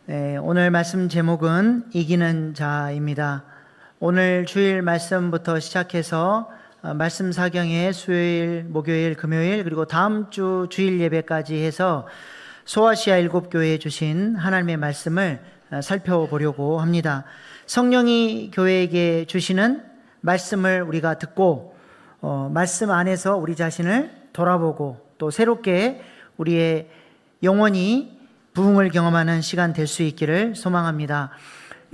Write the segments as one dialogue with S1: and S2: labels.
S1: 오늘 말씀 제목은 이기는 자입니다. 오늘 주일 말씀부터 시작해서 말씀 사경에 수요일, 목요일, 금요일 그리고 다음 주 주일 예배까지 해서 소아시아 7교회에 주신 하나님의 말씀을 살펴보려고 합니다. 성령이 교회에게 주시는 말씀을 우리가 듣고 말씀 안에서 우리 자신을 돌아보고 또 새롭게 우리의 영혼이 부흥을 경험하는 시간 될 수 있기를 소망합니다.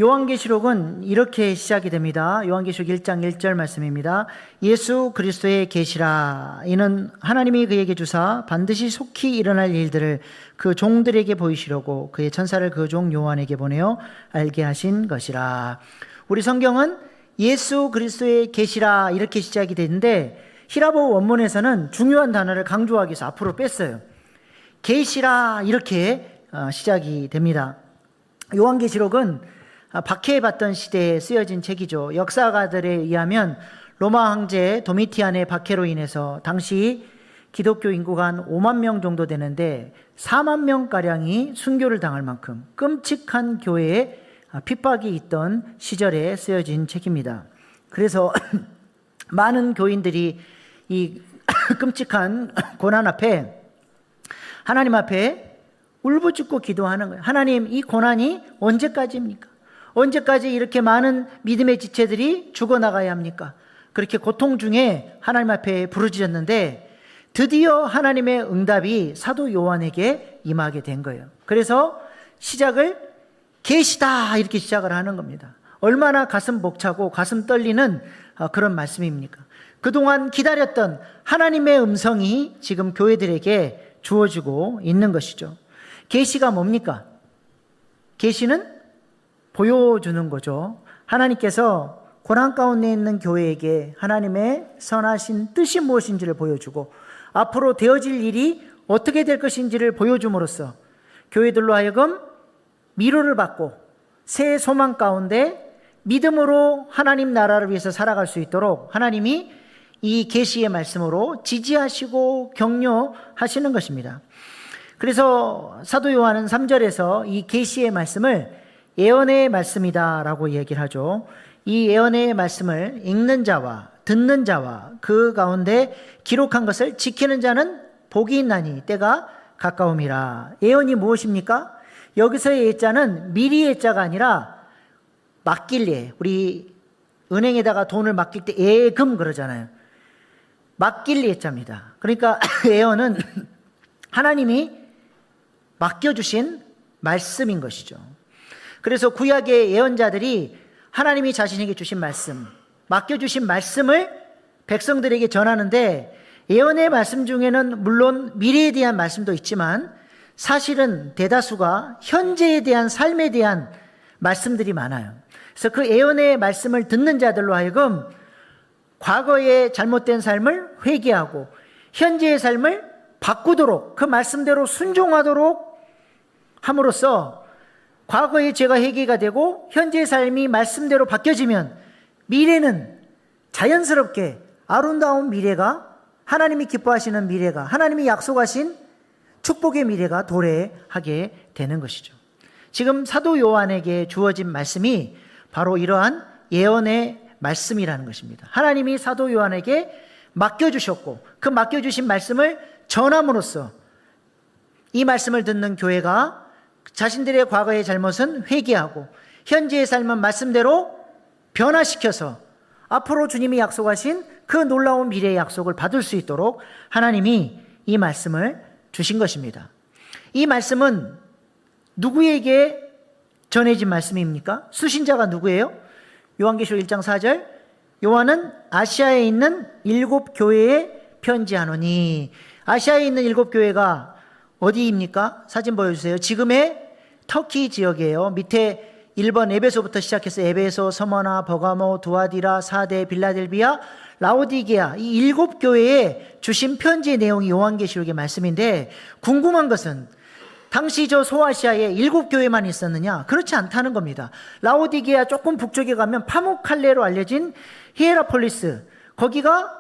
S1: 요한계시록은 이렇게 시작이 됩니다. 요한계시록 1장 1절 말씀입니다. 예수 그리스도의 계시라. 이는 하나님이 그에게 주사 반드시 속히 일어날 일들을 그 종들에게 보이시려고 그의 천사를 그 종 요한에게 보내어 알게 하신 것이라. 우리 성경은 예수 그리스도의 계시라 이렇게 시작이 되는데 히라보 원문에서는 중요한 단어를 강조하기 위해서 앞으로 뺐어요. 계시라 이렇게 시작이 됩니다. 요한계시록은 박해받던 시대에 쓰여진 책이죠. 역사가들에 의하면 로마 황제 도미티안의 박해로 인해서 당시 기독교 인구가 한 5만 명 정도 되는데 4만 명가량이 순교를 당할 만큼 끔찍한 교회에 핍박이 있던 시절에 쓰여진 책입니다. 그래서 많은 교인들이 이 끔찍한 고난 앞에 하나님 앞에 울부짖고 기도하는 거예요. 하나님, 이 고난이 언제까지입니까? 언제까지 이렇게 많은 믿음의 지체들이 죽어나가야 합니까? 그렇게 고통 중에 하나님 앞에 부르짖었는데 드디어 하나님의 응답이 사도 요한에게 임하게 된 거예요. 그래서 시작을 계시다 이렇게 시작을 하는 겁니다. 얼마나 가슴 벅차고 가슴 떨리는 그런 말씀입니까? 그동안 기다렸던 하나님의 음성이 지금 교회들에게 주어지고 있는 것이죠. 계시가 뭡니까? 계시는 보여주는 거죠. 하나님께서 고난 가운데 있는 교회에게 하나님의 선하신 뜻이 무엇인지를 보여주고 앞으로 되어질 일이 어떻게 될 것인지를 보여줌으로써 교회들로 하여금 위로를 받고 새 소망 가운데 믿음으로 하나님 나라를 위해서 살아갈 수 있도록 하나님이 이 계시의 말씀으로 지지하시고 격려하시는 것입니다. 그래서 사도 요한은 3절에서 이 계시의 말씀을 예언의 말씀이다라고 얘기를 하죠. 이 예언의 말씀을 읽는 자와 듣는 자와 그 가운데 기록한 것을 지키는 자는 복이 있나니 때가 가까움이라. 예언이 무엇입니까? 여기서의 예자는 미리 예자가 아니라 맡길 예. 우리 은행에다가 돈을 맡길 때 예금 그러잖아요. 맡길 예자입니다. 그러니까 예언은 하나님이 맡겨주신 말씀인 것이죠. 그래서 구약의 예언자들이 하나님이 자신에게 주신 말씀, 맡겨주신 말씀을 백성들에게 전하는데 예언의 말씀 중에는 물론 미래에 대한 말씀도 있지만 사실은 대다수가 현재에 대한 삶에 대한 말씀들이 많아요. 그래서 그 예언의 말씀을 듣는 자들로 하여금 과거의 잘못된 삶을 회개하고 현재의 삶을 바꾸도록 그 말씀대로 순종하도록 함으로써 과거의 죄가 해결가 되고 현재의 삶이 말씀대로 바뀌어지면 미래는 자연스럽게 아름다운 미래가 하나님이 기뻐하시는 미래가 하나님이 약속하신 축복의 미래가 도래하게 되는 것이죠. 지금 사도 요한에게 주어진 말씀이 바로 이러한 예언의 말씀이라는 것입니다. 하나님이 사도 요한에게 맡겨주셨고 그 맡겨주신 말씀을 전함으로써 이 말씀을 듣는 교회가 자신들의 과거의 잘못은 회개하고 현재의 삶은 말씀대로 변화시켜서 앞으로 주님이 약속하신 그 놀라운 미래의 약속을 받을 수 있도록 하나님이 이 말씀을 주신 것입니다. 이 말씀은 누구에게 전해진 말씀입니까? 수신자가 누구예요? 요한계시록 1장 4절 요한은 아시아에 있는 7교회에 편지하노니. 아시아에 있는 7교회가 어디입니까? 사진 보여주세요. 지금의 터키 지역이에요. 밑에 1번 에베소부터 시작해서 에베소, 서머나, 버가모, 두아디라, 사데, 빌라델비아, 라오디게아 이 7교회에 주신 편지의 내용이 요한계시록의 말씀인데 궁금한 것은 당시 저 소아시아에 7교회만 있었느냐? 그렇지 않다는 겁니다. 라오디게아 조금 북쪽에 가면 파무칼레로 알려진 히에라폴리스 거기가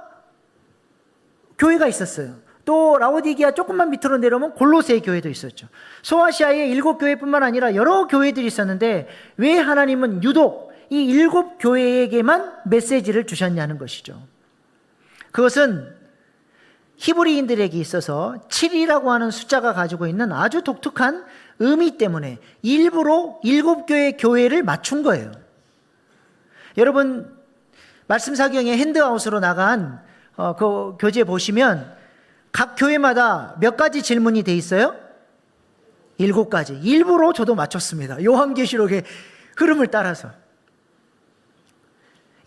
S1: 교회가 있었어요. 또 라오디게아 조금만 밑으로 내려오면 골로새 교회도 있었죠. 소아시아에 7교회뿐만 아니라 여러 교회들이 있었는데 왜 하나님은 유독 이 7교회에게만 메시지를 주셨냐는 것이죠. 그것은 히브리인들에게 있어서 7이라고 하는 숫자가 가지고 있는 아주 독특한 의미 때문에 일부러 7교회 교회를 맞춘 거예요. 여러분 말씀 사경에 핸드아웃으로 나간 그 교재 보시면 각 교회마다 몇 가지 질문이 돼 있어요? 7가지. 일부러 저도 맞췄습니다. 요한계시록의 흐름을 따라서.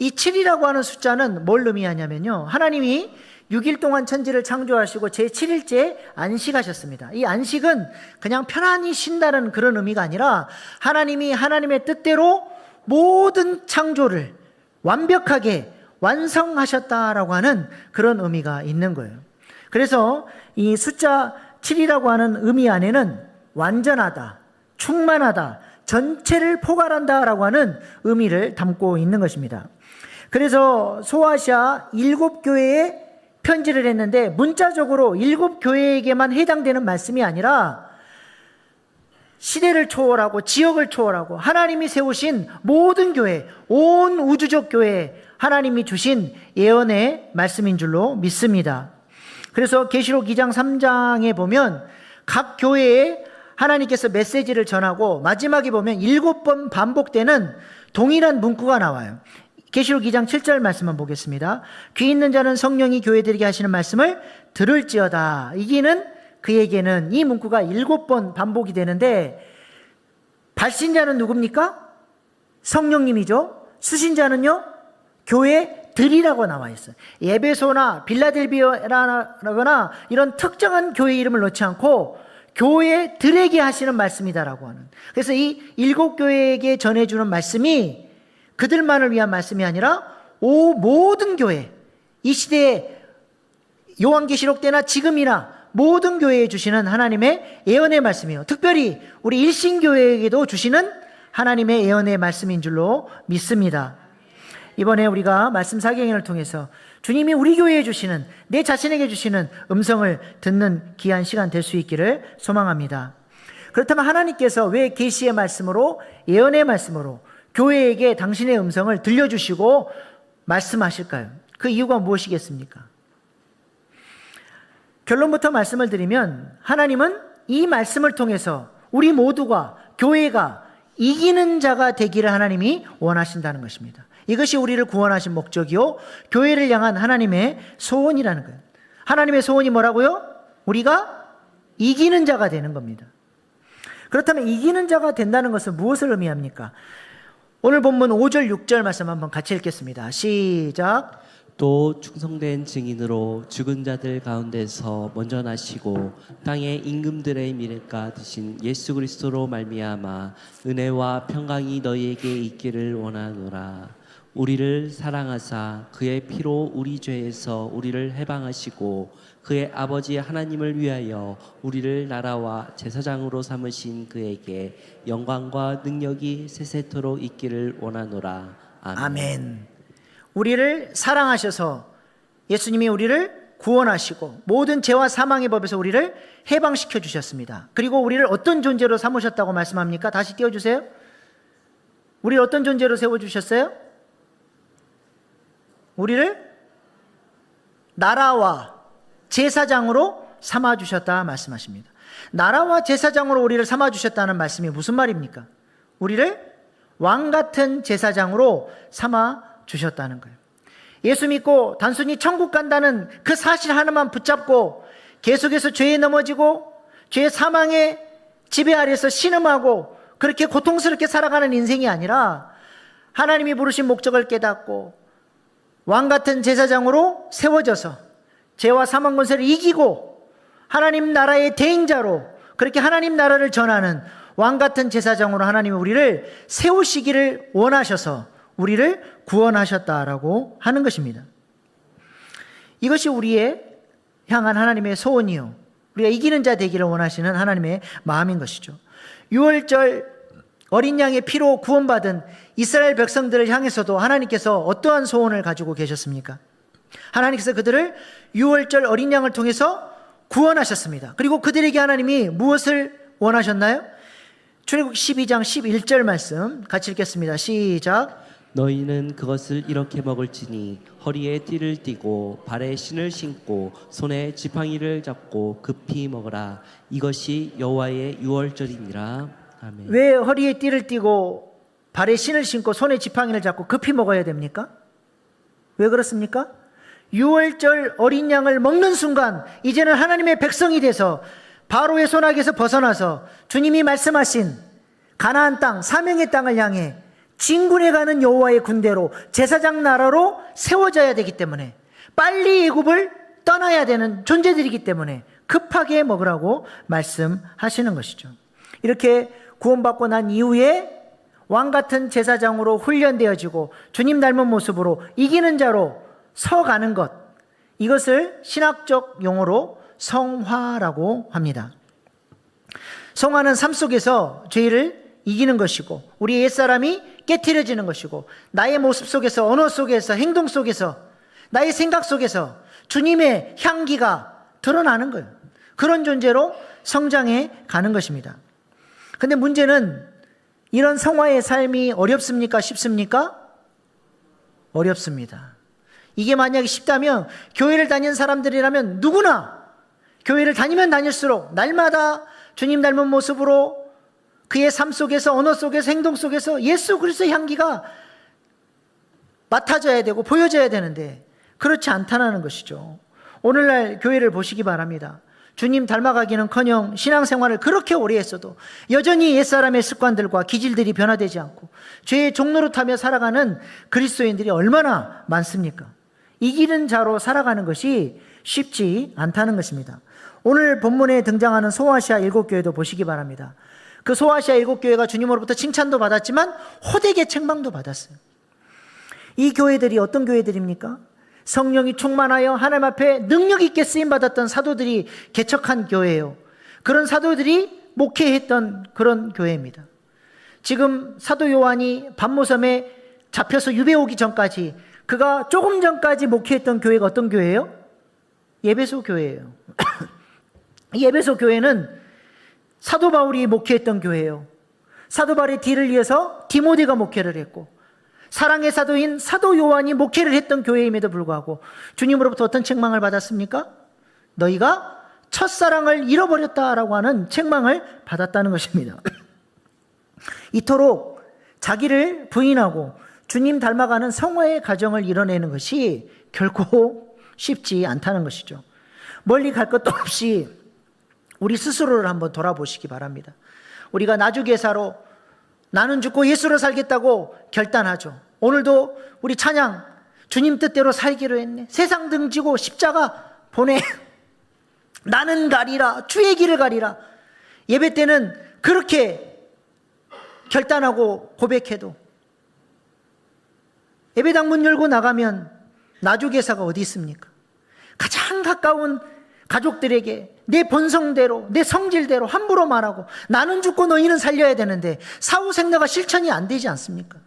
S1: 이 7이라고 하는 숫자는 뭘 의미하냐면요, 하나님이 6일 동안 천지를 창조하시고 제7일째 안식하셨습니다. 이 안식은 그냥 편안히 쉰다는 그런 의미가 아니라 하나님이 하나님의 뜻대로 모든 창조를 완벽하게 완성하셨다라고 하는 그런 의미가 있는 거예요. 그래서 이 숫자 7이라고 하는 의미 안에는 완전하다, 충만하다, 전체를 포괄한다라고 하는 의미를 담고 있는 것입니다. 그래서 소아시아 7교회에 편지를 했는데 문자적으로 7교회에게만 해당되는 말씀이 아니라 시대를 초월하고 지역을 초월하고 하나님이 세우신 모든 교회, 온 우주적 교회에 하나님이 주신 예언의 말씀인 줄로 믿습니다. 그래서 계시록 2장 3장에 보면 각 교회에 하나님께서 메시지를 전하고 마지막에 보면 7번 반복되는 동일한 문구가 나와요. 계시록 2장 7절 말씀만 보겠습니다. 귀 있는 자는 성령이 교회들에게 하시는 말씀을 들을지어다. 이기는 그에게는, 이 문구가 7번 반복이 되는데 발신자는 누굽니까? 성령님이죠. 수신자는요? 교회들이라고 나와 있어요. 에베소나 빌라델비아라거나 이런 특정한 교회 이름을 넣지 않고 교회들에게 하시는 말씀이다라고 하는. 그래서 이 7교회에게 전해주는 말씀이 그들만을 위한 말씀이 아니라 모든 교회, 이 시대에 요한계시록 때나 지금이나 모든 교회에 주시는 하나님의 예언의 말씀이에요. 특별히 우리 일신교회에게도 주시는 하나님의 예언의 말씀인 줄로 믿습니다. 이번에 우리가 말씀 사경을 통해서 주님이 우리 교회에 주시는, 내 자신에게 주시는 음성을 듣는 귀한 시간 될 수 있기를 소망합니다. 그렇다면 하나님께서 왜 계시의 말씀으로, 예언의 말씀으로 교회에게 당신의 음성을 들려주시고 말씀하실까요? 그 이유가 무엇이겠습니까? 결론부터 말씀을 드리면 하나님은 이 말씀을 통해서 우리 모두가, 교회가 이기는 자가 되기를 하나님이 원하신다는 것입니다. 이것이 우리를 구원하신 목적이요, 교회를 향한 하나님의 소원이라는 거예요. 하나님의 소원이 뭐라고요? 우리가 이기는 자가 되는 겁니다. 그렇다면 이기는 자가 된다는 것은 무엇을 의미합니까? 오늘 본문 5절 6절 말씀 한번 같이 읽겠습니다. 시작.
S2: 또 충성된 증인으로 죽은 자들 가운데서 먼저 나시고 땅의 임금들의 미래가 되신 예수 그리스도로 말미암아 은혜와 평강이 너희에게 있기를 원하노라. 우리를 사랑하사 그의 피로 우리 죄에서 우리를 해방하시고 그의 아버지 하나님을 위하여 우리를 나라와 제사장으로 삼으신 그에게 영광과 능력이 세세토록 있기를 원하노라. 아멘.
S1: 아멘. 우리를 사랑하셔서 예수님이 우리를 구원하시고 모든 죄와 사망의 법에서 우리를 해방시켜 주셨습니다. 그리고 우리를 어떤 존재로 삼으셨다고 말씀합니까? 다시 띄워주세요. 우리를 어떤 존재로 세워주셨어요? 우리를 나라와 제사장으로 삼아주셨다 말씀하십니다. 나라와 제사장으로 우리를 삼아주셨다는 말씀이 무슨 말입니까? 우리를 왕같은 제사장으로 삼아주셨다는 거예요. 예수 믿고 단순히 천국 간다는 그 사실 하나만 붙잡고 계속해서 죄에 넘어지고 죄의 사망의 지배 아래서 신음하고 그렇게 고통스럽게 살아가는 인생이 아니라 하나님이 부르신 목적을 깨닫고 왕같은 제사장으로 세워져서 죄와 사망 권세를 이기고 하나님 나라의 대행자로 그렇게 하나님 나라를 전하는 왕같은 제사장으로 하나님이 우리를 세우시기를 원하셔서 우리를 구원하셨다라고 하는 것입니다. 이것이 우리의 향한 하나님의 소원이요, 우리가 이기는 자 되기를 원하시는 하나님의 마음인 것이죠. 6월절 어린 양의 피로 구원받은 이스라엘 백성들을 향해서도 하나님께서 어떠한 소원을 가지고 계셨습니까? 하나님께서 그들을 6월절 어린 양을 통해서 구원하셨습니다. 그리고 그들에게 하나님이 무엇을 원하셨나요? 출애굽 12장 11절 말씀 같이 읽겠습니다. 시작.
S2: 너희는 그것을 이렇게 먹을지니 허리에 띠를 띠고 발에 신을 신고 손에 지팡이를 잡고 급히 먹으라. 이것이 여호와의 유월절이니라. 아멘.
S1: 왜 허리에 띠를 띠고 발에 신을 신고 손에 지팡이를 잡고 급히 먹어야 됩니까? 왜 그렇습니까? 유월절 어린 양을 먹는 순간 이제는 하나님의 백성이 돼서 바로의 손아귀에서 벗어나서 주님이 말씀하신 가나안 땅, 사명의 땅을 향해 진군해 가는 여호와의 군대로 제사장 나라로 세워져야 되기 때문에 빨리 애굽을 떠나야 되는 존재들이기 때문에 급하게 먹으라고 말씀하시는 것이죠. 이렇게 구원받고 난 이후에 왕 같은 제사장으로 훈련되어지고 주님 닮은 모습으로 이기는 자로 서가는 것, 이것을 신학적 용어로 성화라고 합니다. 성화는 삶 속에서 죄를 이기는 것이고 우리 옛사람이 깨트려지는 것이고 나의 모습 속에서, 언어 속에서, 행동 속에서, 나의 생각 속에서 주님의 향기가 드러나는 거예요. 그런 존재로 성장해 가는 것입니다. 근데 문제는 이런 성화의 삶이 어렵습니까? 쉽습니까? 어렵습니다. 이게 만약에 쉽다면 교회를 다니는 사람들이라면 누구나 교회를 다니면 다닐수록 날마다 주님 닮은 모습으로 그의 삶 속에서, 언어 속에서, 행동 속에서 예수 그리스도의 향기가 맡아져야 되고 보여져야 되는데 그렇지 않다는 것이죠. 오늘날 교회를 보시기 바랍니다. 주님 닮아가기는커녕 신앙생활을 그렇게 오래 했어도 여전히 옛사람의 습관들과 기질들이 변화되지 않고 죄의 종로로 타며 살아가는 그리스도인들이 얼마나 많습니까? 이기는 자로 살아가는 것이 쉽지 않다는 것입니다. 오늘 본문에 등장하는 소아시아 7교회도 보시기 바랍니다. 그 소아시아 7교회가 주님으로부터 칭찬도 받았지만 호되게 책망도 받았어요. 이 교회들이 어떤 교회들입니까? 성령이 충만하여 하나님 앞에 능력 있게 쓰임받았던 사도들이 개척한 교회예요. 그런 사도들이 목회했던 그런 교회입니다. 지금 사도 요한이 반모섬에 잡혀서 유배 오기 전까지, 그가 조금 전까지 목회했던 교회가 어떤 교회예요? 예배소 교회예요. 예배소 교회는 사도 바울이 목회했던 교회예요. 사도 바울의 뒤를 이어서 디모데가 목회를 했고 사랑의 사도인 사도 요한이 목회를 했던 교회임에도 불구하고 주님으로부터 어떤 책망을 받았습니까? 너희가 첫사랑을 잃어버렸다라고 하는 책망을 받았다는 것입니다. 이토록 자기를 부인하고 주님 닮아가는 성화의 가정을 이뤄내는 것이 결코 쉽지 않다는 것이죠. 멀리 갈 것도 없이 우리 스스로를 한번 돌아보시기 바랍니다. 우리가 나주개사로 나는 죽고 예수로 살겠다고 결단하죠. 오늘도 우리 찬양 주님 뜻대로 살기로 했네. 세상 등지고 십자가 보내. 나는 가리라. 주의 길을 가리라. 예배 때는 그렇게 결단하고 고백해도 예배당 문 열고 나가면 나주개사가 어디 있습니까? 가장 가까운 가족들에게 내 본성대로, 내 성질대로 함부로 말하고 나는 죽고 너희는 살려야 되는데 사후생애가 실천이 안 되지 않습니까?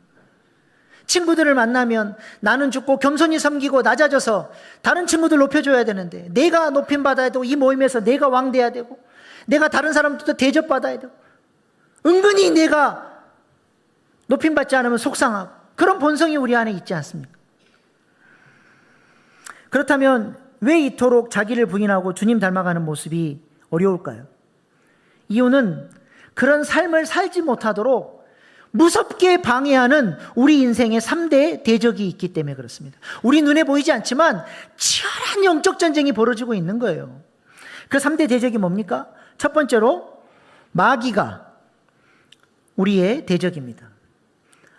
S1: 친구들을 만나면 나는 죽고 겸손히 섬기고 낮아져서 다른 친구들 높여줘야 되는데 내가 높임받아야 되고 이 모임에서 내가 왕돼야 되고 내가 다른 사람들도 대접받아야 되고 은근히 내가 높임받지 않으면 속상하고 그런 본성이 우리 안에 있지 않습니까? 그렇다면 왜 이토록 자기를 부인하고 주님 닮아가는 모습이 어려울까요? 이유는 그런 삶을 살지 못하도록 무섭게 방해하는 우리 인생의 3대 대적이 있기 때문에 그렇습니다. 우리 눈에 보이지 않지만 치열한 영적 전쟁이 벌어지고 있는 거예요. 그 3대 대적이 뭡니까? 첫 번째로 마귀가 우리의 대적입니다.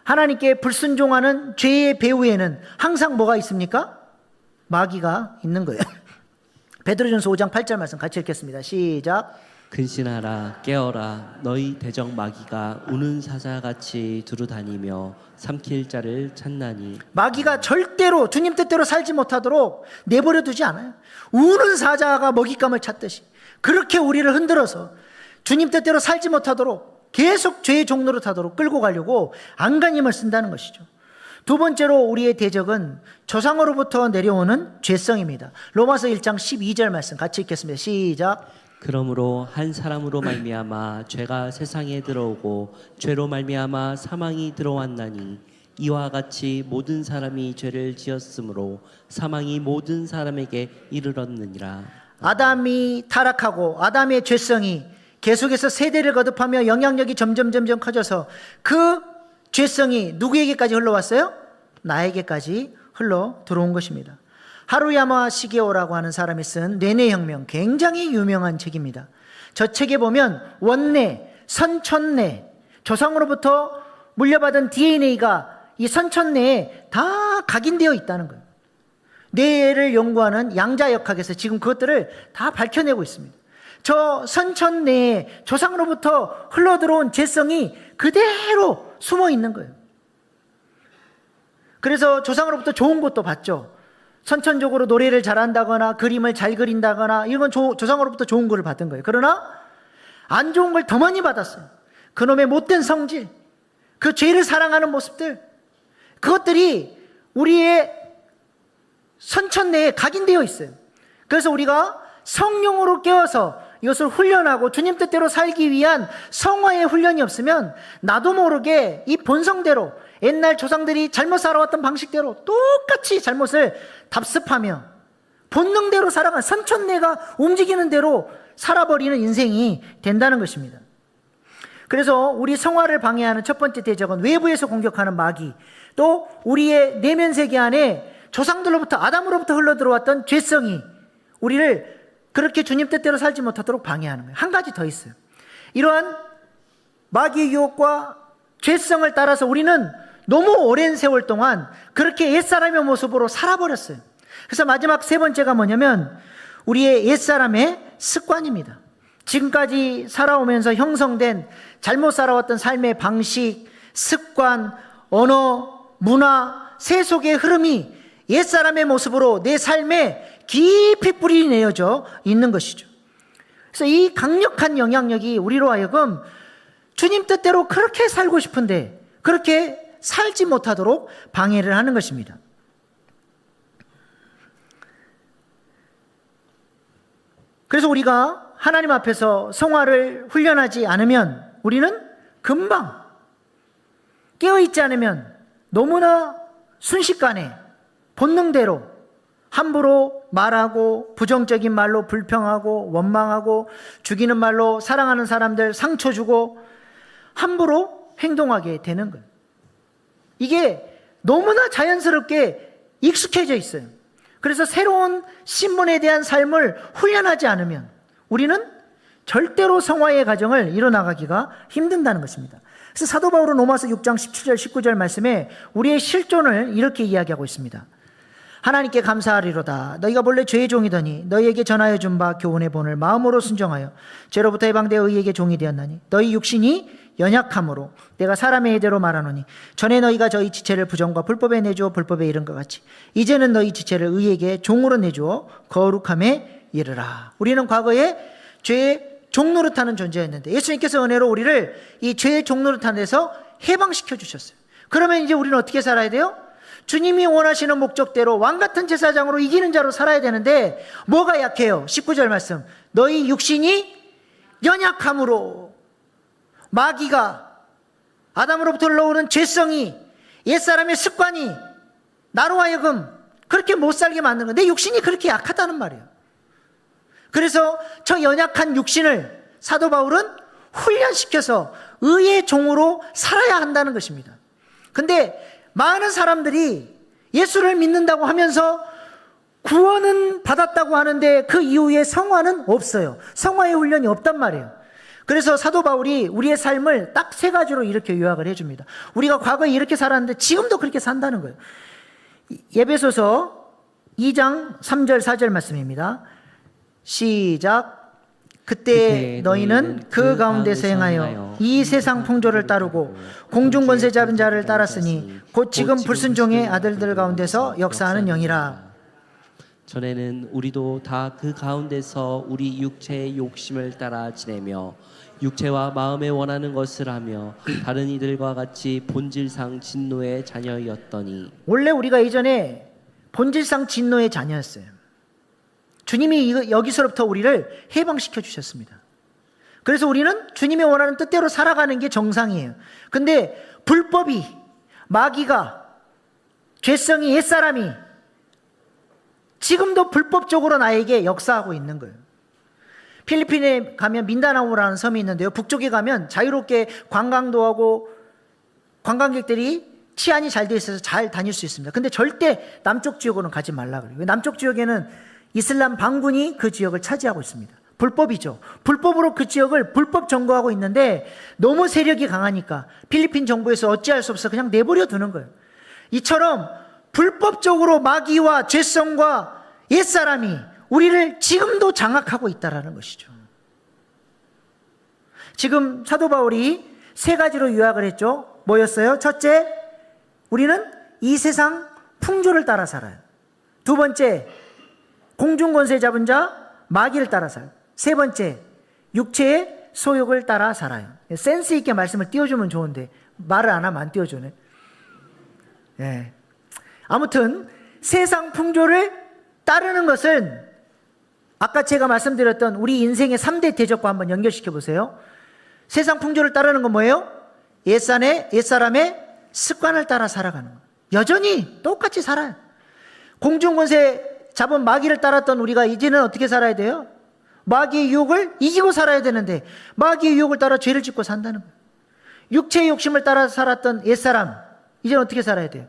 S1: 하나님께 불순종하는 죄의 배후에는 항상 뭐가 있습니까? 마귀가 있는 거예요. 베드로전서 5장 8절 말씀 같이 읽겠습니다. 시작.
S2: 근신하라 깨어라 너희 대적 마귀가 우는 사자같이 두루다니며 삼킬 자를 찾나니.
S1: 마귀가 절대로 주님 뜻대로 살지 못하도록 내버려 두지 않아요. 우는 사자가 먹잇감을 찾듯이 그렇게 우리를 흔들어서 주님 뜻대로 살지 못하도록 계속 죄의 종로로 타도록 끌고 가려고 안간힘을 쓴다는 것이죠. 두 번째로 우리의 대적은 조상으로부터 내려오는 죄성입니다. 로마서 1장 12절 말씀 같이 읽겠습니다. 시작.
S2: 그러므로 한 사람으로 말미암아 죄가 세상에 들어오고 죄로 말미암아 사망이 들어왔나니 이와 같이 모든 사람이 죄를 지었으므로 사망이 모든 사람에게 이르렀느니라.
S1: 아담이 타락하고 아담의 죄성이 계속해서 세대를 거듭하며 영향력이 점점 커져서 그 죄성이 누구에게까지 흘러왔어요? 나에게까지 흘러 들어온 것입니다. 하루야마 시게오라고 하는 사람이 쓴 뇌내혁명, 굉장히 유명한 책입니다. 저 책에 보면 원내, 선천내, 조상으로부터 물려받은 DNA가 이 선천내에 다 각인되어 있다는 거예요. 뇌를 연구하는 양자역학에서 지금 그것들을 다 밝혀내고 있습니다. 저 선천내에 조상으로부터 흘러들어온 죄성이 그대로 숨어 있는 거예요. 그래서 조상으로부터 좋은 것도 받죠. 선천적으로 노래를 잘한다거나 그림을 잘 그린다거나 이건 조상으로부터 좋은 것을 받은 거예요. 그러나 안 좋은 걸 더 많이 받았어요. 그놈의 못된 성질, 그 죄를 사랑하는 모습들, 그것들이 우리의 선천내에 각인되어 있어요. 그래서 우리가 성령으로 깨어서 이것을 훈련하고 주님 뜻대로 살기 위한 성화의 훈련이 없으면 나도 모르게 이 본성대로 옛날 조상들이 잘못 살아왔던 방식대로 똑같이 잘못을 답습하며 본능대로 살아간 선천내가 움직이는 대로 살아버리는 인생이 된다는 것입니다. 그래서 우리 성화를 방해하는 첫 번째 대적은 외부에서 공격하는 마귀, 또 우리의 내면 세계 안에 조상들로부터 아담으로부터 흘러들어왔던 죄성이 우리를 그렇게 주님 뜻대로 살지 못하도록 방해하는 거예요. 한 가지 더 있어요. 이러한 마귀의 유혹과 죄성을 따라서 우리는 너무 오랜 세월 동안 그렇게 옛사람의 모습으로 살아버렸어요. 그래서 마지막 세 번째가 뭐냐면 우리의 옛사람의 습관입니다. 지금까지 살아오면서 형성된 잘못 살아왔던 삶의 방식, 습관, 언어, 문화, 세속의 흐름이 옛사람의 모습으로 내 삶에 깊이 뿌리 내어져 있는 것이죠. 그래서 이 강력한 영향력이 우리로 하여금 주님 뜻대로 그렇게 살고 싶은데 그렇게 살지 못하도록 방해를 하는 것입니다. 그래서 우리가 하나님 앞에서 성화를 훈련하지 않으면 우리는 금방 깨어있지 않으면 너무나 순식간에 본능대로 함부로 말하고 부정적인 말로 불평하고 원망하고 죽이는 말로 사랑하는 사람들 상처 주고 함부로 행동하게 되는 거예요. 이게 너무나 자연스럽게 익숙해져 있어요. 그래서 새로운 신분에 대한 삶을 훈련하지 않으면 우리는 절대로 성화의 과정을 이뤄나가기가 힘든다는 것입니다. 그래서 사도 바울은 로마서 6장 17절 19절 말씀에 우리의 실존을 이렇게 이야기하고 있습니다. 하나님께 감사하리로다. 너희가 본래 죄의 종이더니 너희에게 전하여 준 바 교훈의 본을 마음으로 순종하여 죄로부터 해방되어 의에게 종이 되었나니 너희 육신이 연약함으로 내가 사람의 의대로 말하노니 전에 너희가 저희 지체를 부정과 불법에 내주어 불법에 이른 것 같이 이제는 너희 지체를 의에게 종으로 내주어 거룩함에 이르라. 우리는 과거에 죄의 종노릇하는 존재였는데 예수님께서 은혜로 우리를 이 죄의 종노릇하는 데서 해방시켜 주셨어요. 그러면 이제 우리는 어떻게 살아야 돼요? 주님이 원하시는 목적대로 왕같은 제사장으로 이기는 자로 살아야 되는데 뭐가 약해요? 19절 말씀, 너희 육신이 연약함으로, 마귀가 아담으로부터 흘러오는 죄성이, 옛사람의 습관이 나로 하여금 그렇게 못 살게 만드는 거예요. 내 육신이 그렇게 약하다는 말이에요. 그래서 저 연약한 육신을 사도 바울은 훈련시켜서 의의 종으로 살아야 한다는 것입니다. 근데 많은 사람들이 예수를 믿는다고 하면서 구원은 받았다고 하는데 그 이후에 성화는 없어요. 성화의 훈련이 없단 말이에요. 그래서 사도 바울이 우리의 삶을 딱 세 가지로 이렇게 요약을 해줍니다. 우리가 과거에 이렇게 살았는데 지금도 그렇게 산다는 거예요. 에베소서 2장 3절 4절 말씀입니다. 시작. 그때 너희는 그 가운데서 행하여 이 세상 풍조를 따르고 공중 권세 잡은 자를 따랐으니 곧 지금 불순종의 아들들 가운데서 역사하는 영이라.
S2: 전에는 우리도 다 그 가운데서 우리 육체의 욕심을 따라 지내며 육체와 마음에 원하는 것을 하며 다른 이들과 같이 본질상 진노의 자녀였더니
S1: 원래 우리가 이전에 본질상 진노의 자녀였어요. 주님이 여기서부터 우리를 해방시켜 주셨습니다. 그래서 우리는 주님이 원하는 뜻대로 살아가는 게 정상이에요. 근데 불법이, 마귀가, 죄성이, 옛사람이 지금도 불법적으로 나에게 역사하고 있는 거예요. 필리핀에 가면 민다나오라는 섬이 있는데요. 북쪽에 가면 자유롭게 관광도 하고 관광객들이 치안이 잘 돼 있어서 잘 다닐 수 있습니다. 근데 절대 남쪽 지역으로는 가지 말라 그래요. 남쪽 지역에는 이슬람 반군이 그 지역을 차지하고 있습니다. 불법이죠. 불법으로 그 지역을 불법 점거하고 있는데 너무 세력이 강하니까 필리핀 정부에서 어찌할 수 없어 그냥 내버려 두는 거예요. 이처럼 불법적으로 마귀와 죄성과 옛사람이 우리를 지금도 장악하고 있다는 것이죠. 지금 사도 바울이 세 가지로 요약을 했죠. 뭐였어요? 첫째, 우리는 이 세상 풍조를 따라 살아요. 두 번째, 공중권세 잡은 자 마귀를 따라 살아요. 세 번째, 육체의 소욕을 따라 살아요. 센스 있게 말씀을 띄워주면 좋은데 말을 안 하면 안 띄워주네. 예. 아무튼 세상 풍조를 따르는 것은 아까 제가 말씀드렸던 우리 인생의 3대 대적과 한번 연결시켜 보세요. 세상 풍조를 따르는 건 뭐예요? 옛사람의 습관을 따라 살아가는 거예요. 여전히 똑같이 살아요. 공중권세 잡은 마귀를 따랐던 우리가 이제는 어떻게 살아야 돼요? 마귀의 유혹을 이기고 살아야 되는데 마귀의 유혹을 따라 죄를 짓고 산다는 거예요. 육체의 욕심을 따라 살았던 옛사람, 이제는 어떻게 살아야 돼요?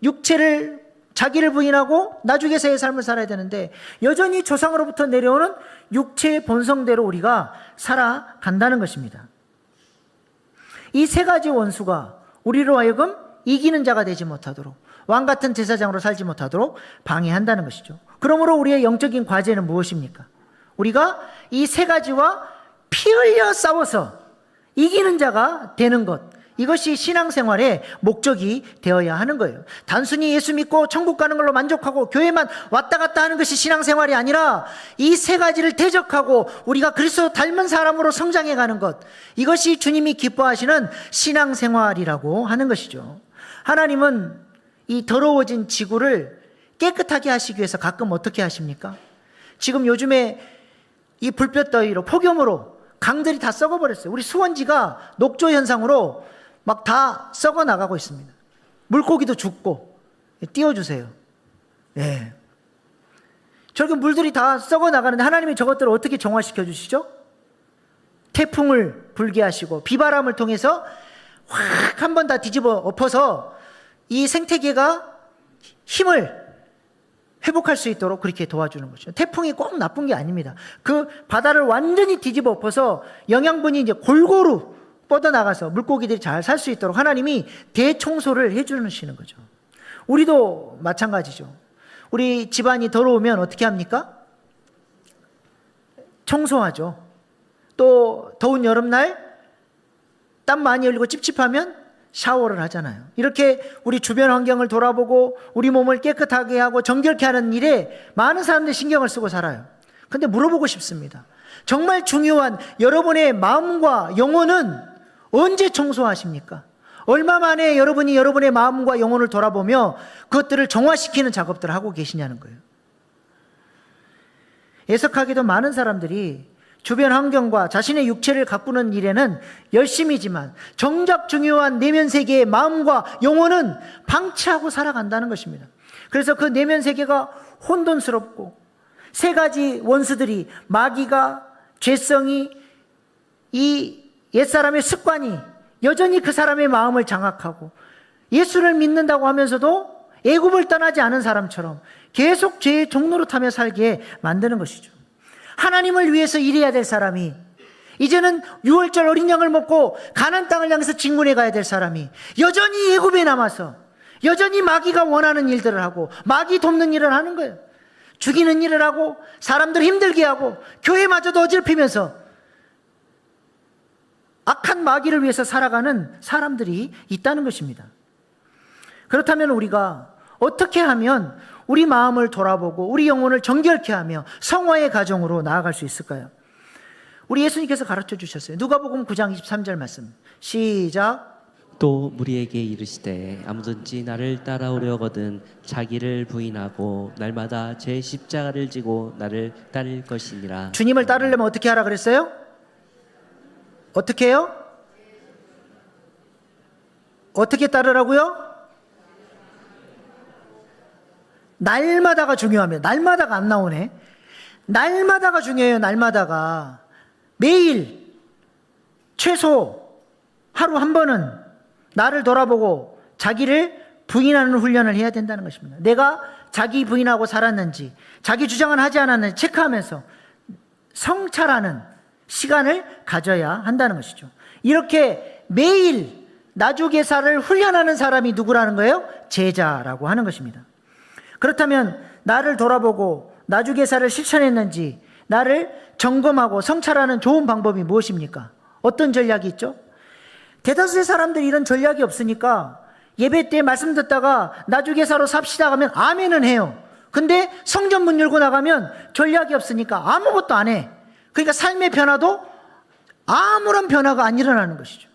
S1: 육체를 자기를 부인하고 나중에서의 삶을 살아야 되는데 여전히 조상으로부터 내려오는 육체의 본성대로 우리가 살아간다는 것입니다. 이 세 가지 원수가 우리로 하여금 이기는 자가 되지 못하도록, 왕 같은 제사장으로 살지 못하도록 방해한다는 것이죠. 그러므로 우리의 영적인 과제는 무엇입니까? 우리가 이 세 가지와 피 흘려 싸워서 이기는 자가 되는 것, 이것이 신앙생활의 목적이 되어야 하는 거예요. 단순히 예수 믿고 천국 가는 걸로 만족하고 교회만 왔다 갔다 하는 것이 신앙생활이 아니라 이 세 가지를 대적하고 우리가 그리스도 닮은 사람으로 성장해 가는 것, 이것이 주님이 기뻐하시는 신앙생활이라고 하는 것이죠. 하나님은 이 더러워진 지구를 깨끗하게 하시기 위해서 가끔 어떻게 하십니까? 지금 요즘에 이 불볕더위로 폭염으로 강들이 다 썩어버렸어요. 우리 수원지가 녹조 현상으로 막 다 썩어 나가고 있습니다. 물고기도 죽고. 띄워주세요. 예. 저렇게 물들이 다 썩어 나가는데 하나님이 저것들을 어떻게 정화시켜 주시죠? 태풍을 불게 하시고 비바람을 통해서 확 한 번 다 뒤집어 엎어서 이 생태계가 힘을 회복할 수 있도록 그렇게 도와주는 것이죠. 태풍이 꼭 나쁜 게 아닙니다. 그 바다를 완전히 뒤집어 엎어서 영양분이 이제 골고루 뻗어나가서 물고기들이 잘 살 수 있도록 하나님이 대청소를 해주시는 거죠. 우리도 마찬가지죠. 우리 집안이 더러우면 어떻게 합니까? 청소하죠. 또 더운 여름날 땀 많이 흘리고 찝찝하면 샤워를 하잖아요. 이렇게 우리 주변 환경을 돌아보고 우리 몸을 깨끗하게 하고 정결케 하는 일에 많은 사람들이 신경을 쓰고 살아요. 근데 물어보고 싶습니다. 정말 중요한 여러분의 마음과 영혼은 언제 청소하십니까? 얼마 만에 여러분이 여러분의 마음과 영혼을 돌아보며 그것들을 정화시키는 작업들을 하고 계시냐는 거예요. 애석하게도 많은 사람들이 주변 환경과 자신의 육체를 가꾸는 일에는 열심이지만 정작 중요한 내면 세계의 마음과 영혼은 방치하고 살아간다는 것입니다. 그래서 그 내면 세계가 혼돈스럽고 세 가지 원수들이, 마귀가, 죄성이, 이 옛사람의 습관이 여전히 그 사람의 마음을 장악하고 예수를 믿는다고 하면서도 애굽을 떠나지 않은 사람처럼 계속 죄의 종로로 타며 살게 만드는 것이죠. 하나님을 위해서 일해야 될 사람이, 이제는 6월절 어린 양을 먹고 가나안 땅을 향해서 진군해 가야 될 사람이 여전히 애굽에 남아서 여전히 마귀가 원하는 일들을 하고 마귀 돕는 일을 하는 거예요. 죽이는 일을 하고 사람들 힘들게 하고 교회마저도 어지럽히면서 악한 마귀를 위해서 살아가는 사람들이 있다는 것입니다. 그렇다면 우리가 어떻게 하면 우리 마음을 돌아보고 우리 영혼을 정결케 하며 성화의 가정으로 나아갈 수 있을까요? 우리 예수님께서 가르쳐 주셨어요. 누가복음 9장 23절 말씀. 시작.
S2: 또 무리에게 이르시되 아무든지 나를 따라오려거든 자기를 부인하고 날마다 제 십자가를 지고 나를 따를 것이니라.
S1: 주님을 따르려면 어떻게 하라 그랬어요? 어떻게 해요? 어떻게 따르라고요? 날마다가 중요합니다. 날마다가 안 나오네. 날마다가 중요해요. 날마다가. 매일 최소 하루 한 번은 나를 돌아보고 자기를 부인하는 훈련을 해야 된다는 것입니다. 내가 자기 부인하고 살았는지, 자기 주장을 하지 않았는지 체크하면서 성찰하는 시간을 가져야 한다는 것이죠. 이렇게 매일 나주개사를 훈련하는 사람이 누구라는 거예요? 제자라고 하는 것입니다. 그렇다면 나를 돌아보고 나주개사를 실천했는지 나를 점검하고 성찰하는 좋은 방법이 무엇입니까? 어떤 전략이 있죠? 대다수의 사람들이 이런 전략이 없으니까 예배 때 말씀 듣다가 나주개사로 삽시다 하면 아멘은 해요. 근데 성전 문 열고 나가면 전략이 없으니까 아무것도 안 해. 그러니까 삶의 변화도 아무런 변화가 안 일어나는 것이죠.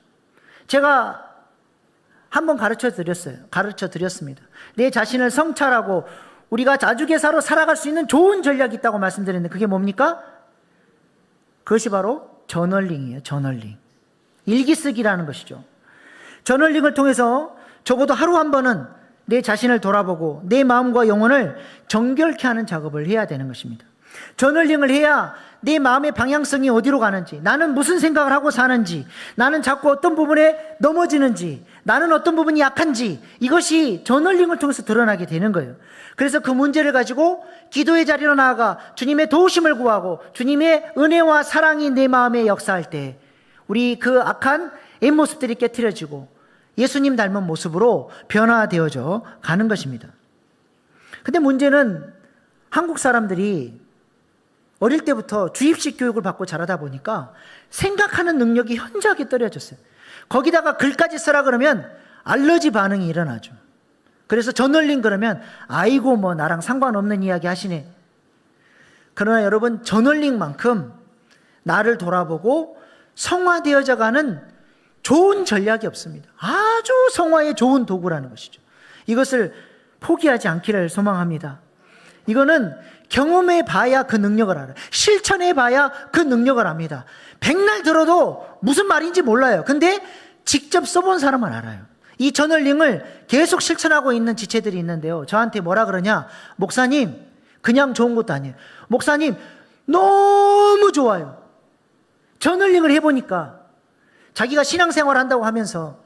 S1: 제가 한번 가르쳐 드렸습니다. 내 자신을 성찰하고 우리가 나주개사로 살아갈 수 있는 좋은 전략이 있다고 말씀드렸는데 그게 뭡니까? 그것이 바로 저널링이에요. 저널링. 일기 쓰기라는 것이죠. 저널링을 통해서 적어도 하루 한 번은 내 자신을 돌아보고 내 마음과 영혼을 정결케 하는 작업을 해야 되는 것입니다. 저널링을 해야 내 마음의 방향성이 어디로 가는지, 나는 무슨 생각을 하고 사는지, 나는 자꾸 어떤 부분에 넘어지는지, 나는 어떤 부분이 약한지, 이것이 저널링을 통해서 드러나게 되는 거예요. 그래서 그 문제를 가지고 기도의 자리로 나아가 주님의 도우심을 구하고 주님의 은혜와 사랑이 내 마음에 역사할 때 우리 그 악한 옛모습들이 깨트려지고 예수님 닮은 모습으로 변화되어져 가는 것입니다. 근데 문제는 한국 사람들이 어릴 때부터 주입식 교육을 받고 자라다 보니까 생각하는 능력이 현저하게 떨어졌어요. 거기다가 글까지 쓰라 그러면 알러지 반응이 일어나죠. 그래서 저널링 그러면 아이고 뭐 나랑 상관없는 이야기 하시네. 그러나 여러분, 저널링만큼 나를 돌아보고 성화되어져 가는 좋은 전략이 없습니다. 아주 성화의 좋은 도구라는 것이죠. 이것을 포기하지 않기를 소망합니다. 이거는 경험해 봐야 그 능력을 알아요. 실천해 봐야 그 능력을 압니다. 백날 들어도 무슨 말인지 몰라요. 근데 직접 써본 사람은 알아요. 이 저널링을 계속 실천하고 있는 지체들이 있는데요. 저한테 뭐라 그러냐? 목사님, 그냥 좋은 것도 아니에요. 목사님, 너무 좋아요. 저널링을 해보니까 자기가 신앙생활 한다고 하면서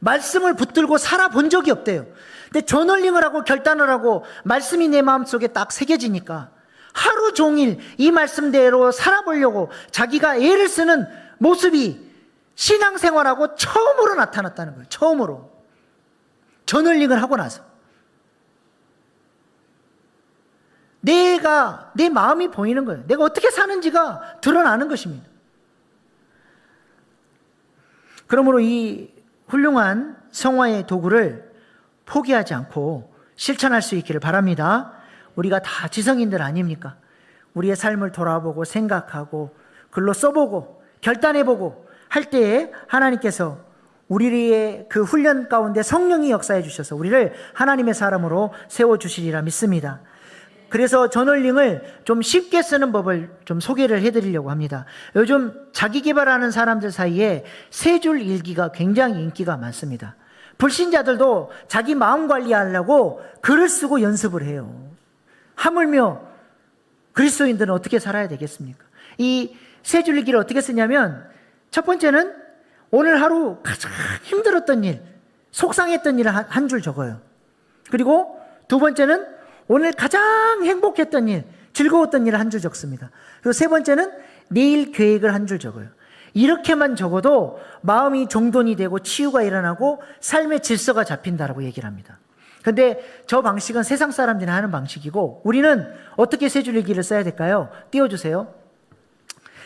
S1: 말씀을 붙들고 살아본 적이 없대요. 근데 저널링을 하고 결단을 하고 말씀이 내 마음속에 딱 새겨지니까 하루 종일 이 말씀대로 살아보려고 자기가 애를 쓰는 모습이 신앙생활하고 처음으로 나타났다는 거예요. 처음으로. 저널링을 하고 나서. 내 마음이 보이는 거예요. 내가 어떻게 사는지가 드러나는 것입니다. 그러므로 이 훌륭한 성화의 도구를 포기하지 않고 실천할 수 있기를 바랍니다. 우리가 다 지성인들 아닙니까? 우리의 삶을 돌아보고 생각하고 글로 써보고 결단해보고 할 때에 하나님께서 우리의 그 훈련 가운데 성령이 역사해 주셔서 우리를 하나님의 사람으로 세워주시리라 믿습니다. 그래서 저널링을 좀 쉽게 쓰는 법을 좀 소개를 해드리려고 합니다. 요즘 자기 개발하는 사람들 사이에 세 줄 일기가 굉장히 인기가 많습니다. 불신자들도 자기 마음 관리하려고 글을 쓰고 연습을 해요. 하물며 그리스도인들은 어떻게 살아야 되겠습니까? 이 세 줄 일기를 어떻게 쓰냐면 첫 번째는 오늘 하루 가장 힘들었던 일, 속상했던 일을 한 줄 적어요. 그리고 두 번째는 오늘 가장 행복했던 일, 즐거웠던 일을 한 줄 적습니다. 그리고 세 번째는 내일 계획을 한 줄 적어요. 이렇게만 적어도 마음이 정돈이 되고 치유가 일어나고 삶의 질서가 잡힌다라고 얘기를 합니다. 그런데 저 방식은 세상 사람들이 하는 방식이고 우리는 어떻게 세 줄 일기를 써야 될까요? 띄워주세요.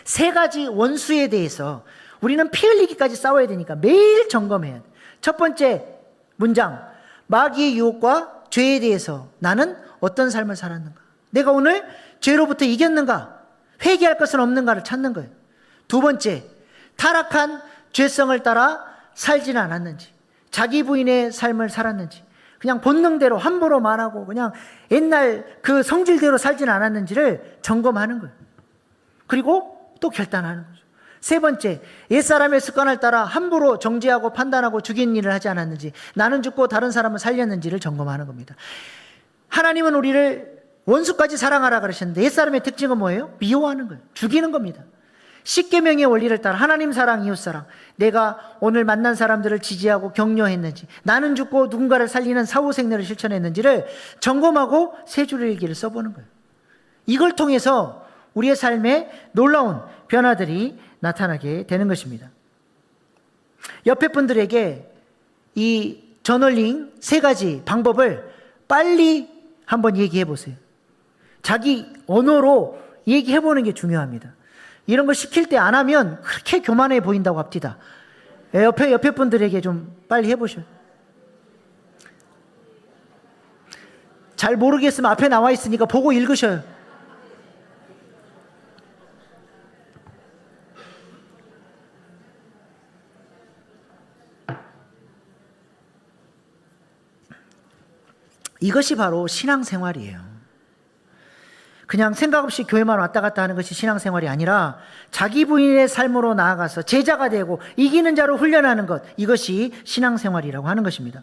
S1: 세 가지 원수에 대해서 우리는 피 흘리기까지 싸워야 되니까 매일 점검해야 돼요. 첫 번째 문장, 마귀의 유혹과 죄에 대해서 나는 어떤 삶을 살았는가? 내가 오늘 죄로부터 이겼는가? 회개할 것은 없는가를 찾는 거예요. 두 번째, 타락한 죄성을 따라 살지는 않았는지, 자기 부인의 삶을 살았는지, 그냥 본능대로 함부로 말하고 그냥 옛날 그 성질대로 살지는 않았는지를 점검하는 거예요. 그리고 또 결단하는 거죠. 세 번째, 옛사람의 습관을 따라 함부로 정죄하고 판단하고 죽이는 일을 하지 않았는지, 나는 죽고 다른 사람은 살렸는지를 점검하는 겁니다. 하나님은 우리를 원수까지 사랑하라 그러셨는데 옛사람의 특징은 뭐예요? 미워하는 거예요. 죽이는 겁니다. 십계명의 원리를 따라 하나님 사랑, 이웃 사랑, 내가 오늘 만난 사람들을 지지하고 격려했는지, 나는 죽고 누군가를 살리는 사후생례를 실천했는지를 점검하고 세 줄의 일기를 써보는 거예요. 이걸 통해서 우리의 삶에 놀라운 변화들이 나타나게 되는 것입니다. 옆에 분들에게 이 저널링 세 가지 방법을 빨리 한번 얘기해 보세요. 자기 언어로 얘기해 보는 게 중요합니다. 이런 걸 시킬 때 안 하면 그렇게 교만해 보인다고 합디다. 옆에 분들에게 좀 빨리 해보셔요. 잘 모르겠으면 앞에 나와 있으니까 보고 읽으셔요. 이것이 바로 신앙생활이에요. 그냥 생각 없이 교회만 왔다 갔다 하는 것이 신앙생활이 아니라 자기 부인의 삶으로 나아가서 제자가 되고 이기는 자로 훈련하는 것, 이것이 신앙생활이라고 하는 것입니다.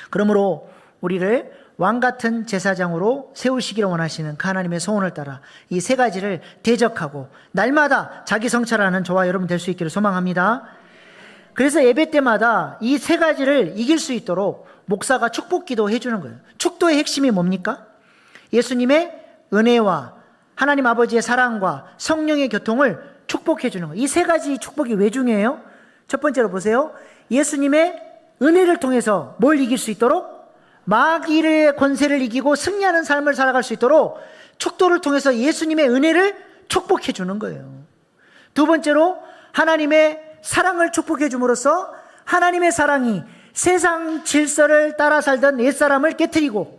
S1: 그러므로 우리를 왕같은 제사장으로 세우시기를 원하시는 그 하나님의 소원을 따라 이 세 가지를 대적하고 날마다 자기 성찰하는 저와 여러분 될 수 있기를 소망합니다. 그래서 예배 때마다 이 세 가지를 이길 수 있도록 목사가 축복기도 해주는 거예요. 축도의 핵심이 뭡니까? 예수님의 은혜와 하나님 아버지의 사랑과 성령의 교통을 축복해 주는 거예요. 이 세 가지 축복이 왜 중요해요? 첫 번째로 보세요. 예수님의 은혜를 통해서 뭘 이길 수 있도록? 마귀의 권세를 이기고 승리하는 삶을 살아갈 수 있도록 축도를 통해서 예수님의 은혜를 축복해 주는 거예요. 두 번째로 하나님의 사랑을 축복해 줌으로써 하나님의 사랑이 세상 질서를 따라 살던 옛사람을 깨트리고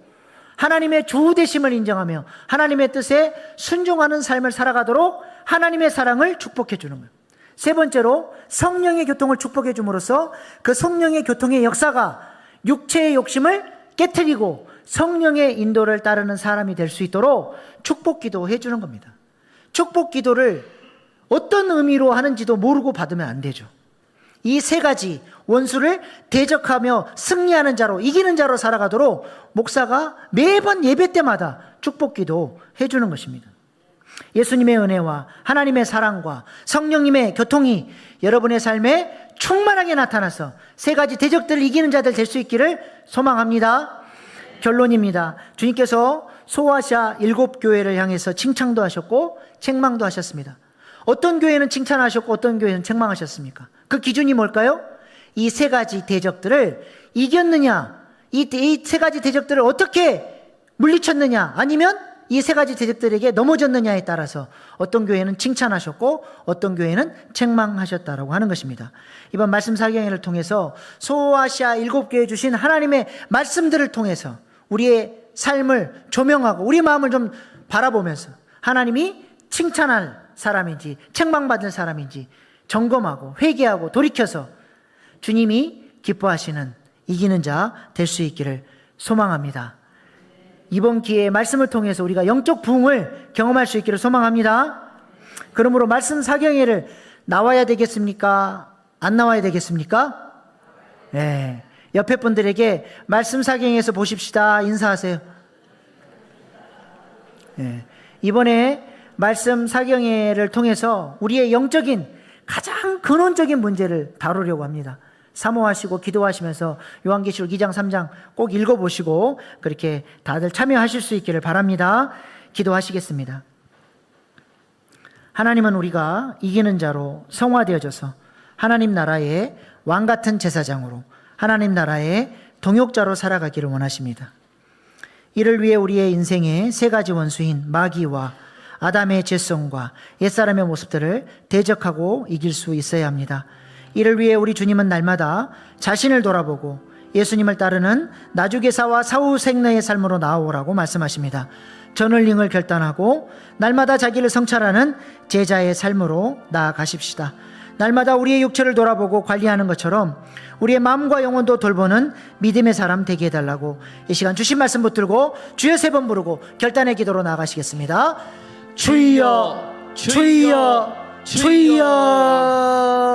S1: 하나님의 주되심을 인정하며 하나님의 뜻에 순종하는 삶을 살아가도록 하나님의 사랑을 축복해 주는 거예요. 세 번째로 성령의 교통을 축복해 줌으로써 그 성령의 교통의 역사가 육체의 욕심을 깨트리고 성령의 인도를 따르는 사람이 될 수 있도록 축복기도 해주는 겁니다. 축복기도를 어떤 의미로 하는지도 모르고 받으면 안 되죠. 이 세 가지 원수를 대적하며 승리하는 자로, 이기는 자로 살아가도록 목사가 매번 예배 때마다 축복기도 해주는 것입니다. 예수님의 은혜와 하나님의 사랑과 성령님의 교통이 여러분의 삶에 충만하게 나타나서 세 가지 대적들을 이기는 자들 될 수 있기를 소망합니다. 결론입니다. 주님께서 소아시아 7교회를 향해서 칭찬도 하셨고 책망도 하셨습니다. 어떤 교회는 칭찬하셨고 어떤 교회는 책망하셨습니까? 그 기준이 뭘까요? 이 세 가지 대적들을 이겼느냐, 이 세 가지 대적들을 어떻게 물리쳤느냐, 아니면 이 세 가지 대적들에게 넘어졌느냐에 따라서 어떤 교회는 칭찬하셨고 어떤 교회는 책망하셨다라고 하는 것입니다. 이번 말씀 사경회를 통해서 소아시아 7교회에 주신 하나님의 말씀들을 통해서 우리의 삶을 조명하고 우리 마음을 좀 바라보면서 하나님이 칭찬할 사람인지 책망받을 사람인지 점검하고 회개하고 돌이켜서 주님이 기뻐하시는 이기는 자 될 수 있기를 소망합니다. 이번 기회에 말씀을 통해서 우리가 영적 부흥을 경험할 수 있기를 소망합니다. 그러므로 말씀 사경회를 나와야 되겠습니까? 안 나와야 되겠습니까? 네. 옆에 분들에게 말씀 사경회에서 보십시다 인사하세요. 네. 이번에 말씀 사경회를 통해서 우리의 영적인 가장 근원적인 문제를 다루려고 합니다. 사모하시고 기도하시면서 요한계시록 2장 3장 꼭 읽어보시고 그렇게 다들 참여하실 수 있기를 바랍니다. 기도하시겠습니다. 하나님은 우리가 이기는 자로 성화되어져서 하나님 나라의 왕같은 제사장으로 하나님 나라의 동역자로 살아가기를 원하십니다. 이를 위해 우리의 인생의 세 가지 원수인 마귀와 아담의 죄성과 옛사람의 모습들을 대적하고 이길 수 있어야 합니다. 이를 위해 우리 주님은 날마다 자신을 돌아보고 예수님을 따르는 나주교사와 사후생애의 삶으로 나아오라고 말씀하십니다. 저널링을 결단하고 날마다 자기를 성찰하는 제자의 삶으로 나아가십시다. 날마다 우리의 육체를 돌아보고 관리하는 것처럼 우리의 마음과 영혼도 돌보는 믿음의 사람 되게 해달라고 이 시간 주신 말씀 붙들고 주여 3번 부르고 결단의 기도로 나아가시겠습니다. 주여, 주여, 주여.